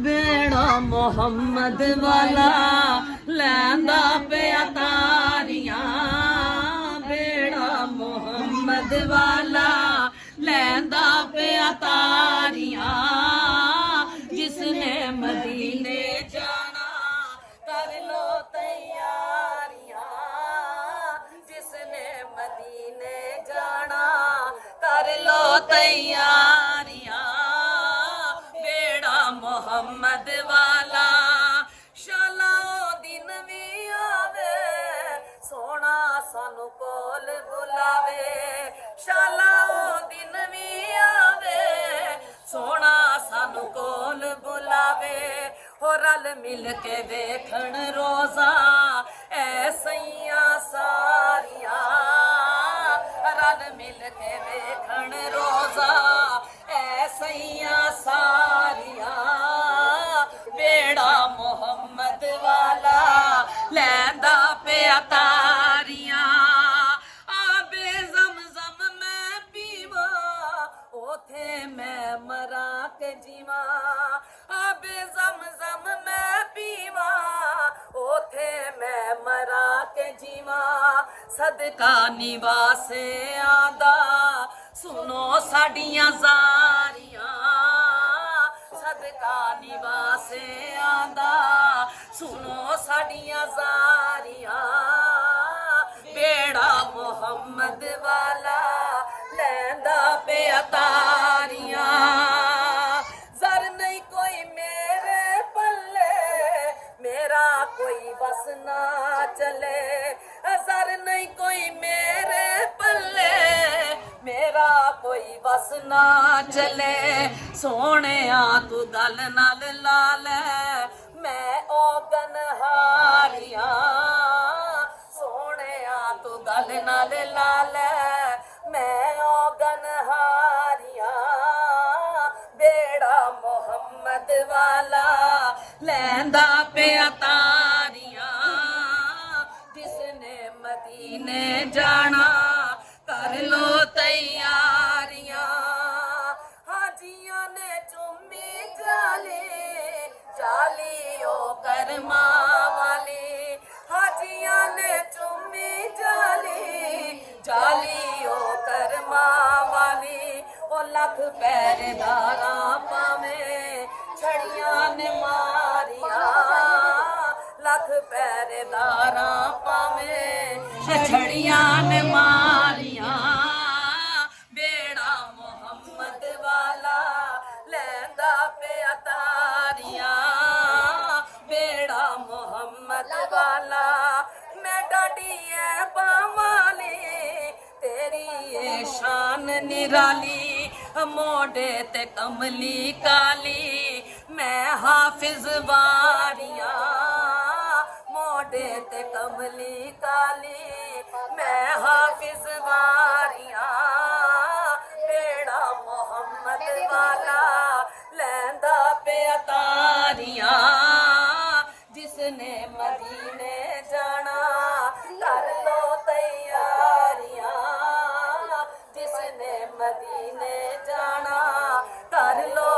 बेड़ा मोहम्मद वाला लैंदा पिया तारियां बेड़ा मोहम्मद वाला लैंदा पिया तारियां जिसने मदीने जाना कर लो तैयारियां जिसने मदीने जाना कर लो तैयारियां मोहम्मद वाला शाला दिन भी आवे सोना सानू कोल बुलावे शाला दिन भी आवे सोना सानू कोल बुलावे हो रल मिल के देखण रोजा ऐसियां सारियां रल मिल के देखण रोजा ऐसियां सारियां बेड़ा मोहम्मद वाला लैंदा पिया तारियां आबे ज़मज़म मैं पीवा ओथे मैं मरा के जीवा आबे ज़मज़म मैं पीवा ओथे मैं मरा के जीवा सदका निवासे आदा सुनो साडियां ज़ारियां सदका निवासे आंदा सुनो साडियां ज़ारियां बेड़ा मोहम्मद वाला लैंदा पिया तारियां ज़र नहीं कोई मेरे पल्ले मेरा कोई बस ना चले ज़र नहीं कोई मेरे पल्ले मेरा कोई बस ना चले सोने तू गल नाल ला ले मैं ओगन हारियां सोने तू गल नाल ला ले मैं ओगन हारियां बेड़ा मोहम्मद वाला लैंदा पिया तारियां जिसने मदीने जाना कर लो तैयारियां हाजियां ने चुम्मी जाली ओ करमा वाली हाजियां ने चुम्मी जाली ओ करमा वाली ओ लख पैरदारा पावे छड़ियां ने मारिया लख पैरदारा पावे छड़ियां ने मारिया बेड़ा मोहम्मद वाला लैंदा पिया तारियां बेड़ा मोहम्मद वाला मैं डाडी ऐ बावाली तेरी ये शान निराली मोड़े ते कमली काली मैं हाफिज वारियां मोड़े ते कमली काली मैं हाफिज वारियां बेड़ा मोहम्मद वाला लैंदा पिया तारियां जिसने मदीने जाना कर लो तैयारियां जिसने मदीने जाना कर लो